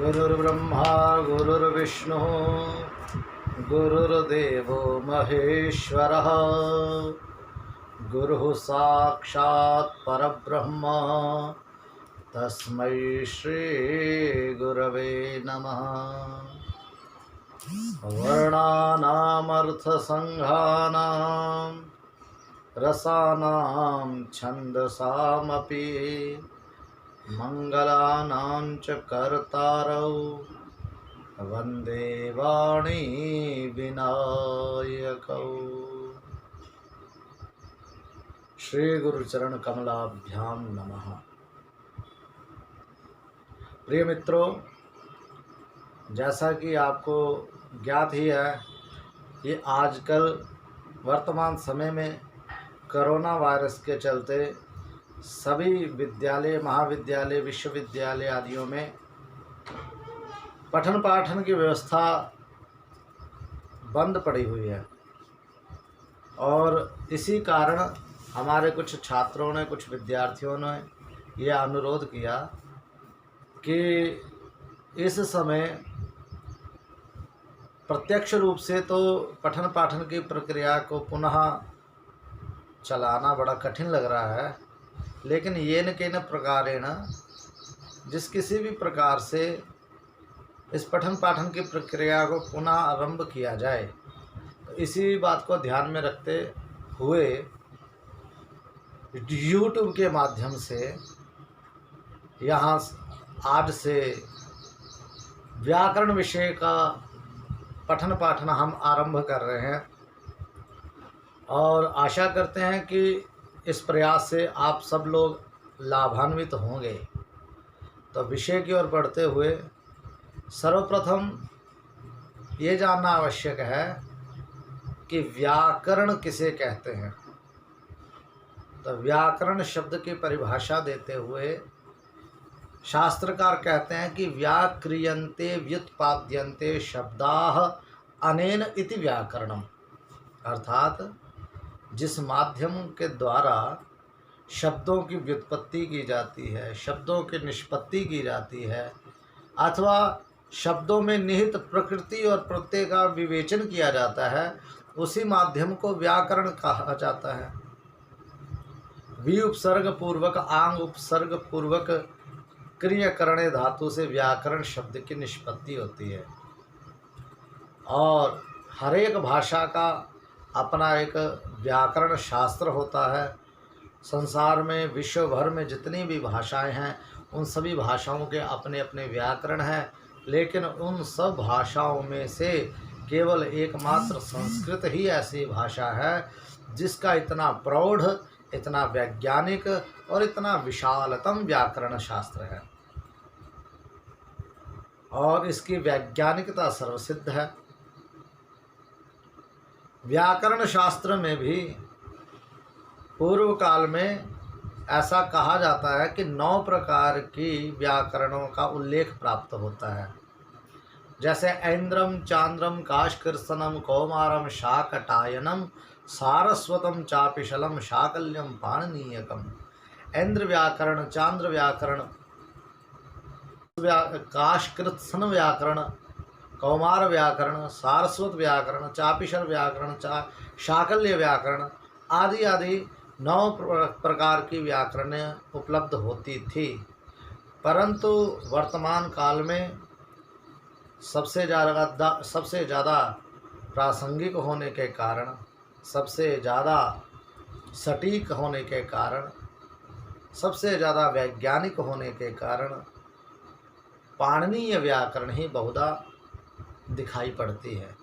गुरुर्ब्रह्मा गुरुर्विष्णु गुरुर्देवो महेश्वरः गुरुः साक्षात् परब्रह्म तस्मै श्री गुरवे नमः। वर्णानामर्थसंघानां रसानां छन्दसामपि मंगलानां च कर्तारौ वंदे वाणी विनायकौ। श्री गुरुचरण कमलाभ्याम नमः। प्रिय मित्रों, जैसा कि आपको ज्ञात ही है, ये आजकल वर्तमान समय में कोरोना वायरस के चलते सभी विद्यालय, महाविद्यालय, विश्वविद्यालय आदियों में पठन पाठन की व्यवस्था बंद पड़ी हुई है। और इसी कारण हमारे कुछ छात्रों ने, कुछ विद्यार्थियों ने यह अनुरोध किया कि इस समय प्रत्यक्ष रूप से तो पठन पाठन की प्रक्रिया को पुनः चलाना बड़ा कठिन लग रहा है, लेकिन येन केन प्रकारेण जिस किसी भी प्रकार से इस पठन पाठन की प्रक्रिया को पुनः आरंभ किया जाए, तो इसी बात को ध्यान में रखते हुए यूट्यूब के माध्यम से यहाँ आज से व्याकरण विषय का पठन पाठन हम आरंभ कर रहे हैं और आशा करते हैं कि इस प्रयास से आप सब लोग लाभान्वित होंगे। तो विषय की ओर बढ़ते हुए सर्वप्रथम ये जानना आवश्यक है कि व्याकरण किसे कहते हैं। तो व्याकरण शब्द की परिभाषा देते हुए शास्त्रकार कहते हैं कि व्याक्रियन्ते व्युत्पाद्यन्ते शब्दाः अनेन इति व्याकरणम, अर्थात जिस माध्यम के द्वारा शब्दों की व्युत्पत्ति की जाती है, शब्दों की निष्पत्ति की जाती है, अथवा शब्दों में निहित प्रकृति और प्रत्यय का विवेचन किया जाता है, उसी माध्यम को व्याकरण कहा जाता है। वि उपसर्ग पूर्वक आंग उपसर्ग पूर्वक क्रियकरणे धातु से व्याकरण शब्द की निष्पत्ति होती है। और हर एक भाषा का अपना एक व्याकरण शास्त्र होता है। संसार में, विश्व भर में जितनी भी भाषाएं हैं, उन सभी भाषाओं के अपने अपने व्याकरण हैं, लेकिन उन सब भाषाओं में से केवल एकमात्र संस्कृत ही ऐसी भाषा है जिसका इतना प्रौढ़, इतना वैज्ञानिक और इतना विशालतम व्याकरण शास्त्र है, और इसकी वैज्ञानिकता सर्वसिद्ध है। व्याकरण शास्त्र में भी पूर्व काल में ऐसा कहा जाता है कि 9 प्रकार की व्याकरणों का उल्लेख प्राप्त होता है, जैसे ऐन्द्रम चांद्रम काशकृत्सनम कौमारम शाकटायनम सारस्वतम चापिशलम शाकल्यम पाणिनीयकम। ऐन्द्र व्याकरण, चांद्र व्याकरण, काशकृत्सन व्याकरण, कौमार व्याकरण, सारस्वत व्याकरण, चापिशल व्याकरण, शाकल्य व्याकरण आदि आदि 9 प्रकार की व्याकरण उपलब्ध होती थी। परंतु वर्तमान काल में सबसे ज़्यादा प्रासंगिक होने के कारण, सबसे ज़्यादा सटीक होने के कारण, सबसे ज़्यादा वैज्ञानिक होने के कारण पाणिनीय व्याकरण ही बहुधा दिखाई पड़ती है।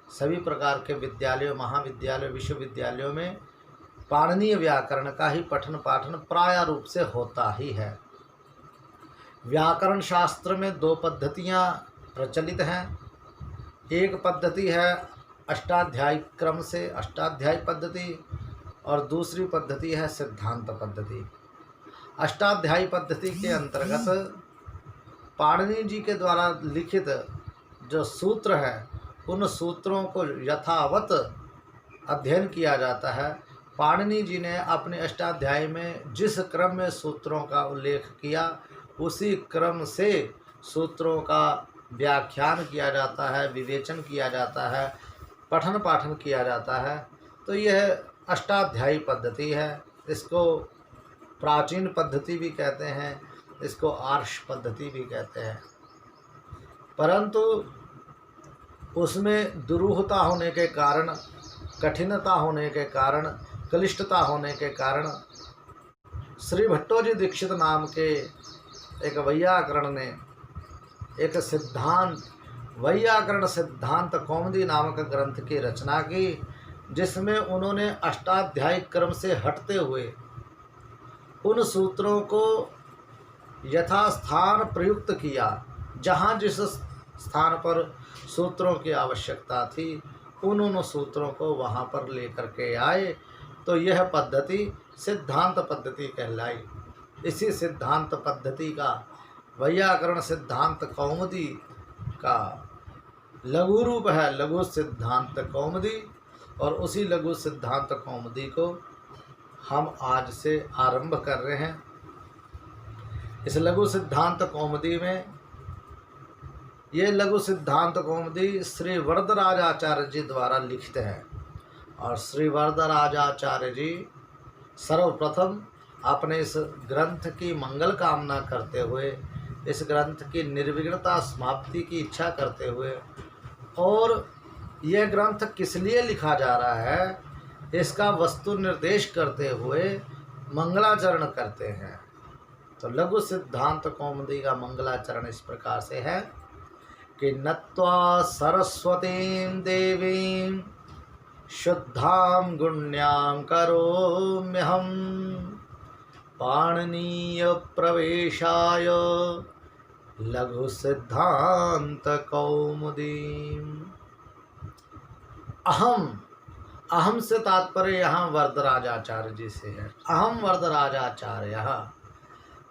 सभी प्रकार के विद्यालयों, महाविद्यालयों, विश्वविद्यालयों में पाणिनीय व्याकरण का ही पठन पाठन प्राय रूप से होता ही है। व्याकरण शास्त्र में 2 पद्धतियाँ प्रचलित हैं। एक पद्धति है अष्टाध्यायी क्रम से अष्टाध्यायी पद्धति, और दूसरी पद्धति है सिद्धांत पद्धति। अष्टाध्यायी पद्धति के अंतर्गत पाणिनि जी के द्वारा लिखित जो सूत्र है, उन सूत्रों को यथावत अध्ययन किया जाता है। पाणिनि जी ने अपने अष्टाध्यायी में जिस क्रम में सूत्रों का उल्लेख किया, उसी क्रम से सूत्रों का व्याख्यान किया जाता है, विवेचन किया जाता है, पठन पाठन किया जाता है। तो यह अष्टाध्यायी पद्धति है। इसको प्राचीन पद्धति भी कहते हैं, इसको आर्ष पद्धति भी कहते हैं। परंतु उसमें दुरूहता होने के कारण, कठिनता होने के कारण, क्लिष्टता होने के कारण श्री भट्टोजी दीक्षित नाम के एक वैयाकरण ने एक सिद्धांत, वैयाकरण सिद्धांत कौमुदी नामक ग्रंथ की रचना की, जिसमें उन्होंने अष्टाध्यायी क्रम से हटते हुए उन सूत्रों को यथास्थान प्रयुक्त किया। जहाँ जिस स्थान पर सूत्रों की आवश्यकता थी, उन सूत्रों को वहाँ पर लेकर के आए। तो यह पद्धति सिद्धांत पद्धति कहलाई। इसी सिद्धांत पद्धति का वैयाकरण सिद्धांत कौमुदी का लघु रूप है लघु सिद्धांत कौमुदी। और उसी लघु सिद्धांत कौमुदी को हम आज से आरंभ कर रहे हैं। इस लघु सिद्धांत कौमुदी में, ये लघु सिद्धांत कौमुदी श्री वरदराज आचार्य जी द्वारा लिखित है। और श्री वरदराज आचार्य जी सर्वप्रथम अपने इस ग्रंथ की मंगल कामना करते हुए, इस ग्रंथ की निर्विघ्नता समाप्ति की इच्छा करते हुए, और यह ग्रंथ किस लिए लिखा जा रहा है इसका वस्तु निर्देश करते हुए मंगलाचरण करते हैं। तो लघु सिद्धांत कौमुदी का मंगलाचरण इस प्रकार से है कि नत्वा सरस्वतीं देवीं शुद्धां गुण्यां करोम्यहं पाणिनीय प्रवेशाय लघु सिद्धांत कौमुदीम्। अहम से तात्पर्य यहाँ वरदराजाचार्य जी से है। अहम वरदराजाचार्य,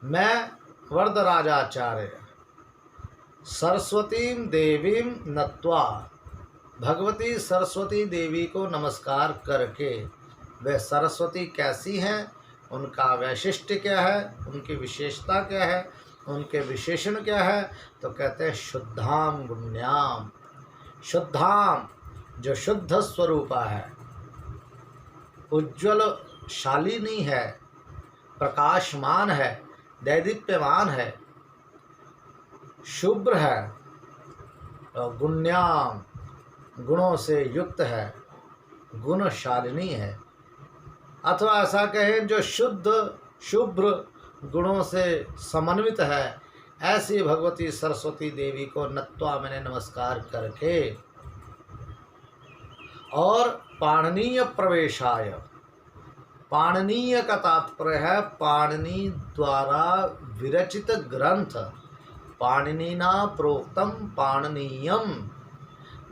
मैं वरदराजाचार्य सरस्वतीं देवीं नत्वा, भगवती सरस्वती देवी को नमस्कार करके, वे सरस्वती कैसी हैं, उनका वैशिष्ट्य क्या है, उनकी विशेषता क्या है, उनके विशेषण क्या है, तो कहते हैं शुद्धाम गुण्याम। शुद्धाम जो शुद्ध स्वरूपा है, उज्ज्वल शालिनी है, प्रकाशमान है, दैदीप्यमान है, शुभ्र है, और गुण्याम गुणों से युक्त है, गुणशालिनी है। अथवा ऐसा कहें जो शुद्ध शुभ्र गुणों से समन्वित है, ऐसी भगवती सरस्वती देवी को नत्वा मैंने नमस्कार करके, और पाणिनीय प्रवेशाय, पाणिनीय का तात्पर्य है पाणिनि द्वारा विरचित ग्रंथ, पाणिनिना प्रोक्तम पाणिनीयम,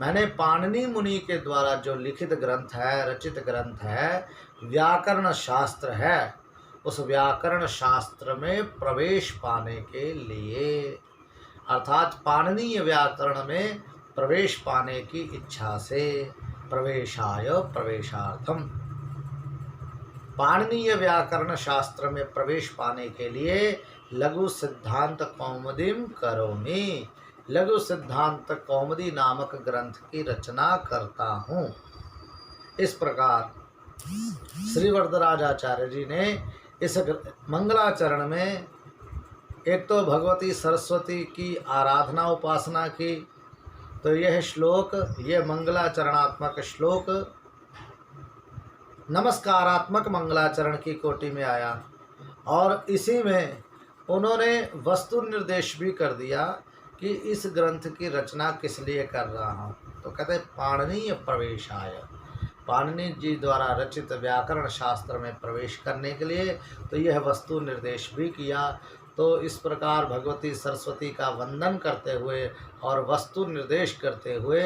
मैंने पाणिनि मुनि के द्वारा जो लिखित ग्रंथ है, रचित ग्रंथ है, व्याकरण शास्त्र है, उस व्याकरण शास्त्र में प्रवेश पाने के लिए, अर्थात पाणिनीय व्याकरण में प्रवेश पाने की इच्छा से, प्रवेशाय प्रवेशार्थम, पाणिनीय व्याकरण शास्त्र में प्रवेश पाने के लिए लघु सिद्धांत कौमुदीम करोमि, लघु सिद्धांत कौमुदी नामक ग्रंथ की रचना करता हूँ। इस प्रकार श्री वरदराजाचार्य जी ने इस मंगलाचरण में एक तो भगवती सरस्वती की आराधना उपासना की, तो यह श्लोक, यह मंगलाचरणात्मक श्लोक नमस्कारात्मक मंगलाचरण की कोटि में आया। और इसी में उन्होंने वस्तु निर्देश भी कर दिया कि इस ग्रंथ की रचना किस लिए कर रहा हूँ। तो कहते हैं पाणिनीय प्रवेशाय, पाणिनि जी द्वारा रचित व्याकरण शास्त्र में प्रवेश करने के लिए, तो यह वस्तु निर्देश भी किया। तो इस प्रकार भगवती सरस्वती का वंदन करते हुए और वस्तु निर्देश करते हुए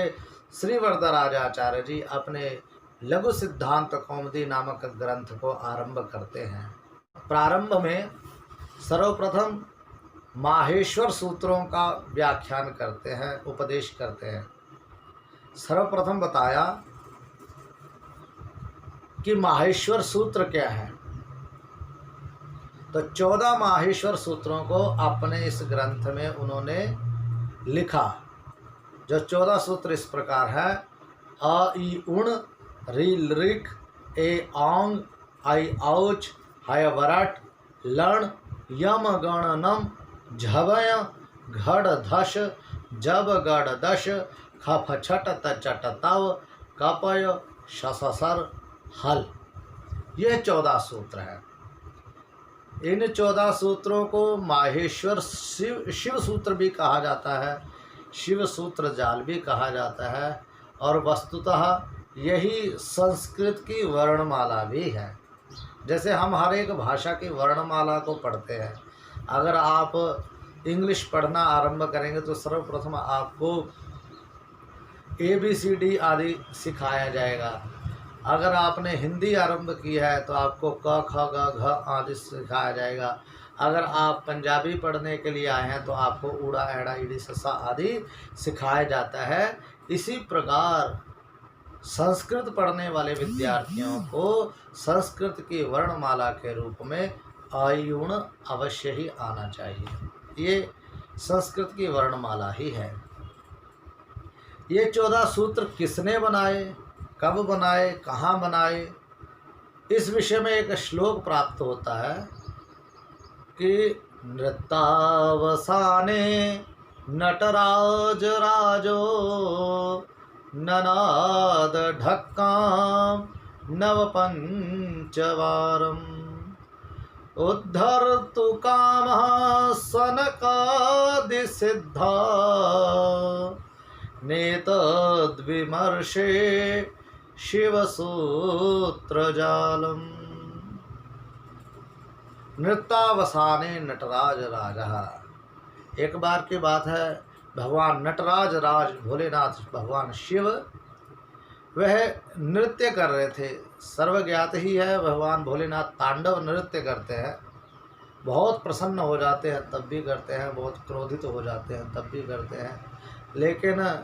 श्री वरदराजाचार्य जी अपने लघु सिद्धांत कौमुदी नामक ग्रंथ को आरंभ करते हैं। प्रारंभ में सर्वप्रथम माहेश्वर सूत्रों का व्याख्यान करते हैं, उपदेश करते हैं। सर्वप्रथम बताया कि माहेश्वर सूत्र क्या है। तो 14 माहेश्वर सूत्रों को अपने इस ग्रंथ में उन्होंने लिखा। जो 14 सूत्र इस प्रकार है: अ ई उण, री ऋक, ए औंग, आई औच, हय वरट, लण, यम गण नम, झवय, घड़ धश, जब गड़ दश, खफ छट तचट तव, कपय शससर हल। ये 14 सूत्र हैं। इन 14 सूत्रों को माहेश्वर शिव सूत्र भी कहा जाता है, शिव सूत्र जाल भी कहा जाता है, और वस्तुतः यही संस्कृत की वर्णमाला भी है। जैसे हम हर एक भाषा की वर्णमाला को पढ़ते हैं, अगर आप इंग्लिश पढ़ना आरंभ करेंगे तो सर्वप्रथम आपको ABCD आदि सिखाया जाएगा। अगर आपने हिंदी आरंभ की है तो आपको क ख ग घ आदि सिखाया जाएगा। अगर आप पंजाबी पढ़ने के लिए आए हैं तो आपको ऊड़ा एड़ा ईड़ी ससा आदि सिखाया जाता है। इसी प्रकार संस्कृत पढ़ने वाले विद्यार्थियों को संस्कृत की वर्णमाला के रूप में आयुण अवश्य ही आना चाहिए। ये संस्कृत की वर्णमाला ही है। ये 14 सूत्र किसने बनाए, कब बनाए, कहाँ बनाए, इस विषय में एक श्लोक प्राप्त होता है कि नृत्तावसाने नटराज राजो ननाद ढक्काम नवपंचवारम उद्धर्तु कामः सनकादि सिद्धा नेतद्विमर्शे शिवसूत्रजालम्। नृत्तावसाने नटराज राजा। एक बार की बात है, भगवान नटराज राज भोलेनाथ भगवान शिव वह नृत्य कर रहे थे। सर्वज्ञात ही है, भगवान भोलेनाथ तांडव नृत्य करते हैं। बहुत प्रसन्न हो जाते हैं तब भी करते हैं, बहुत क्रोधित हो जाते हैं तब भी करते हैं। लेकिन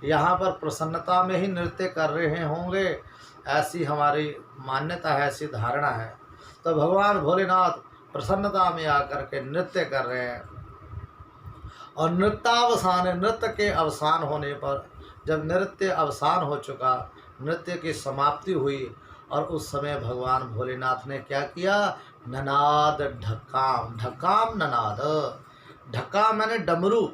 यहाँ पर प्रसन्नता में ही नृत्य कर रहे होंगे, ऐसी हमारी मान्यता है, ऐसी धारणा है। तो भगवान भोलेनाथ प्रसन्नता में आकर के नृत्य कर रहे हैं। और नृत्यावसान, नृत्य के अवसान होने पर, जब नृत्य अवसान हो चुका, नृत्य की समाप्ति हुई, और उस समय भगवान भोलेनाथ ने क्या किया? ननाद ढक्काम, ढक्काम ननाद, ढक्का मैंने डमरू,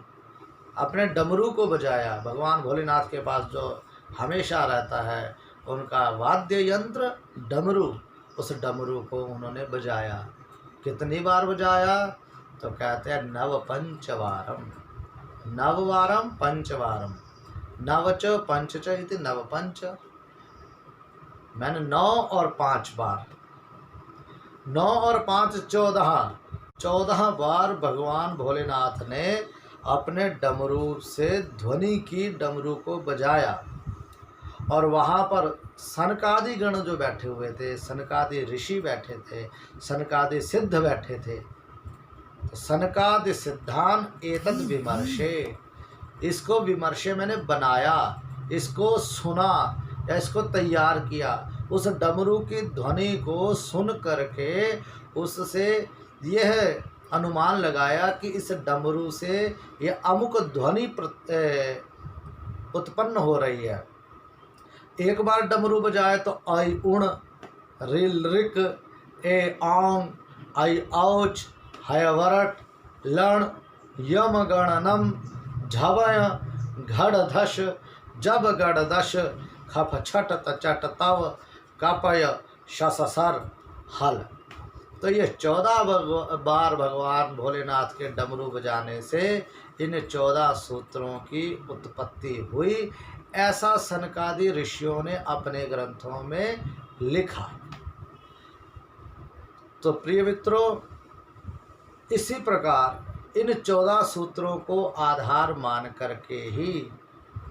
अपने डमरू को बजाया। भगवान भोलेनाथ के पास जो हमेशा रहता है उनका वाद्य यंत्र डमरू, उस डमरू को उन्होंने बजाया। कितनी बार बजाया? तो कहते हैं नव पंचवारम, नववारम पंचवारम, नवच पंचच इति नव पंच, मैंने 9 और 5 बार, 9 और 5 14 बार भगवान भोलेनाथ ने अपने डमरू से ध्वनि की, डमरू को बजाया। और वहाँ पर सनकादि गण जो बैठे हुए थे, सनकादि ऋषि बैठे थे, सनकादि सिद्ध बैठे थे। तो सनकादि सिद्धान एतद विमर्शे, इसको विमर्शे मैंने बनाया, इसको सुना या इसको तैयार किया। उस डमरू की ध्वनि को सुन करके उससे यह अनुमान लगाया कि इस डमरू से यह अमुक ध्वनि उत्पन्न हो रही है। एक बार डमरू बजाए तो आई उण, रिल रिक, ए औंग, आई औच, हयवरट, लण, यम गणनम, झवय, घड़ धश, जब गड़ दश, खफ छट तचट तव, कपय शससर हल। तो ये 14 बार भगवान भोलेनाथ के डमरू बजाने से इन 14 सूत्रों की उत्पत्ति हुई, ऐसा सनकादि ऋषियों ने अपने ग्रंथों में लिखा। तो प्रिय मित्रों, इसी प्रकार इन 14 सूत्रों को आधार मान करके ही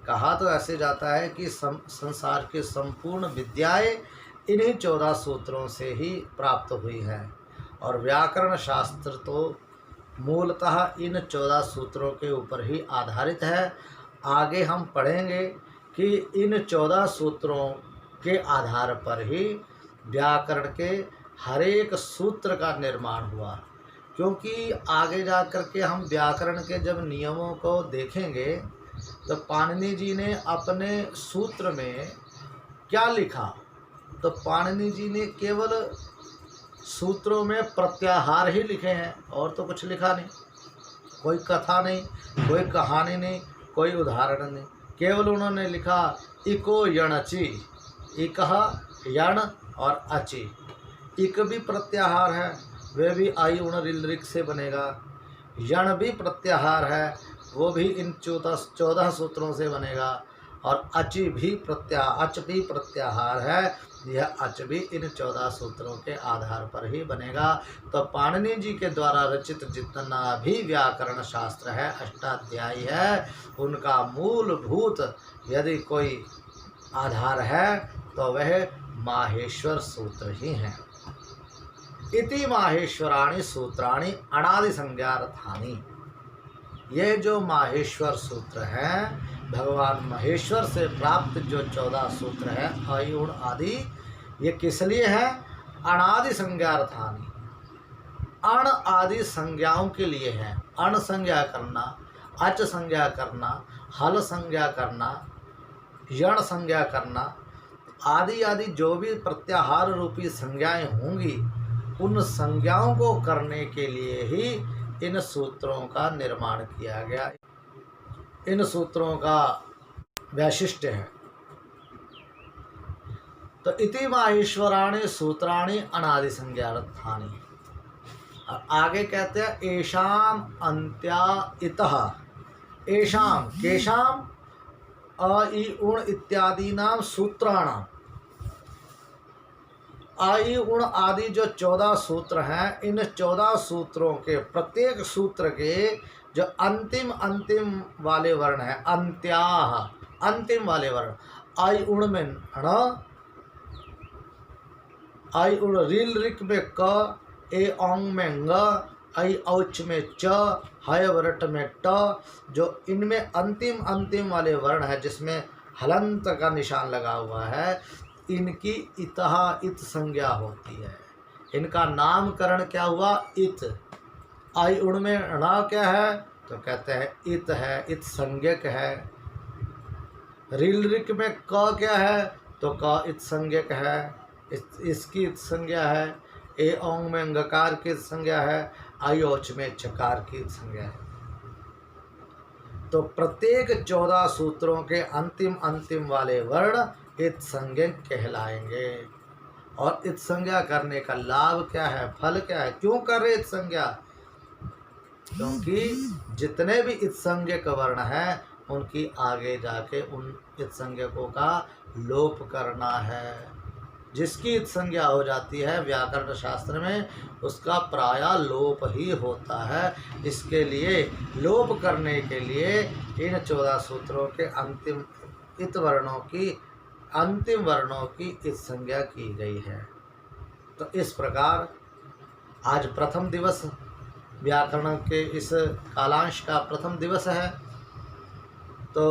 कहा तो ऐसे जाता है कि संसार की संपूर्ण विद्याएं इन्हीं 14 सूत्रों से ही प्राप्त हुई हैं। और व्याकरण शास्त्र तो मूलतः इन 14 सूत्रों के ऊपर ही आधारित है। आगे हम पढ़ेंगे कि इन 14 सूत्रों के आधार पर ही व्याकरण के हर एक सूत्र का निर्माण हुआ, क्योंकि आगे जा कर के हम व्याकरण के जब नियमों को देखेंगे तो पाणिनि जी ने अपने सूत्र में क्या लिखा, तो पाणिनि जी ने केवल सूत्रों में प्रत्याहार ही लिखे हैं और तो कुछ लिखा नहीं। कोई कथा नहीं, कोई कहानी नहीं, कोई उदाहरण नहीं, केवल उन्होंने लिखा इको यणचि, इकह यण और अचि। इक भी प्रत्याहार है, वे भी आई उण रिल रिक से बनेगा। यण भी प्रत्याहार है, वो भी इन 14 सूत्रों से बनेगा। और अच भी प्रत्याहार है, यह अच भी इन 14 सूत्रों के आधार पर ही बनेगा। तो पाणिनि जी के द्वारा रचित जितना भी व्याकरण शास्त्र है, अष्टाध्यायी है, उनका मूलभूत यदि कोई आधार है तो वह माहेश्वर सूत्र ही हैं। इति माहेश्वराणि सूत्राणि अनादि संज्ञार्थानि। ये जो माहेश्वर सूत्र हैं, भगवान महेश्वर से प्राप्त जो 14 सूत्र हैं अ उण आदि, ये किस लिए हैं? अनादि संज्ञार्थानि, अण आदि संज्ञाओं के लिए हैं। अण संज्ञा करना, अच संज्ञा करना, हल संज्ञा करना, यण संज्ञा करना, आदि आदि जो भी प्रत्याहार रूपी संज्ञाएं होंगी, उन संज्ञाओं को करने के लिए ही इन सूत्रों का निर्माण किया गया। इन सूत्रों का वैशिष्ट्य है। तो इति माहेश्वराणि सूत्राणि अनादि संज्ञार्थानि। और आगे कहते हैं एषाम अंत्या इतः, एषाम केषाम अ इ उण इत्यादि नाम सूत्राणाम। आ इ उण आदि जो 14 सूत्र हैं, इन 14 सूत्रों के प्रत्येक सूत्र के जो अंतिम वाले वर्ण हैं, अंत्याह, अंतिम वाले वर्ण, आई उण में ण, आई उण रील रिक में क, ए औंग में ङ, आई औच में च, हय वरट में ट, जो इनमें अंतिम वाले वर्ण है जिसमें हलंत का निशान लगा हुआ है, इनकी इतः इत संज्ञा होती है। इनका नामकरण क्या हुआ? इत। आई उण में ण क्या है? तो कहते हैं इत है, इत संज्ञक है। रील रिक में क क्या है? तो क इत संज्ञक है, इसकी इत संज्ञा है। ए औंग में गकार की संज्ञा है, आई औच में चकार की संज्ञा है। तो प्रत्येक 14 सूत्रों के अंतिम वाले वर्ण इत संज्ञक कहलाएंगे। और इत संज्ञा करने का लाभ क्या है, फल क्या है, क्यों कर रहे इत संज्ञा? क्योंकि जितने भी इत संज्ञक वर्ण हैं उनकी आगे जाके उन इत संज्ञकों का लोप करना है। जिसकी इत संज्ञा हो जाती है व्याकरण शास्त्र में, उसका प्रायः लोप ही होता है। इसके लिए लोप करने के लिए इन 14 सूत्रों के अंतिम वर्णों की इत संज्ञा की गई है। तो इस प्रकार आज प्रथम दिवस, व्याकरण के इस कालांश का प्रथम दिवस है। तो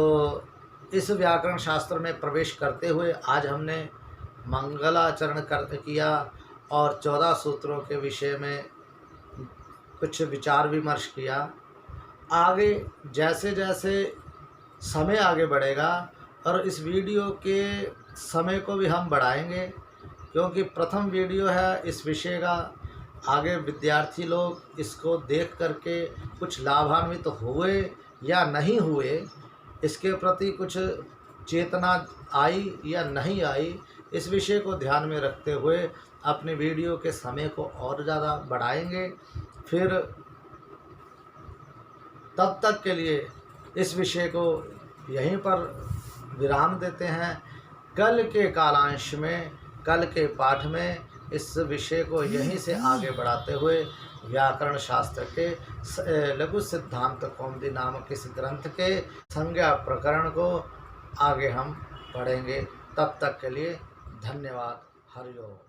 इस व्याकरण शास्त्र में प्रवेश करते हुए आज हमने मंगलाचरण किया और 14 सूत्रों के विषय में कुछ विचार विमर्श किया। आगे जैसे जैसे समय आगे बढ़ेगा और इस वीडियो के समय को भी हम बढ़ाएंगे, क्योंकि प्रथम वीडियो है इस विषय का। आगे विद्यार्थी लोग इसको देख करके कुछ लाभान्वित तो हुए या नहीं हुए, इसके प्रति कुछ चेतना आई या नहीं आई, इस विषय को ध्यान में रखते हुए अपने वीडियो के समय को और ज़्यादा बढ़ाएंगे। फिर तब तक के लिए इस विषय को यहीं पर विराम देते हैं। कल के कालांश में, कल के पाठ में इस विषय को यहीं से आगे बढ़ाते हुए व्याकरण शास्त्र के लघु सिद्धांत कौमुदी नामक इस ग्रंथ के संज्ञा प्रकरण को आगे हम पढ़ेंगे। तब तक के लिए धन्यवाद। हरि ओम।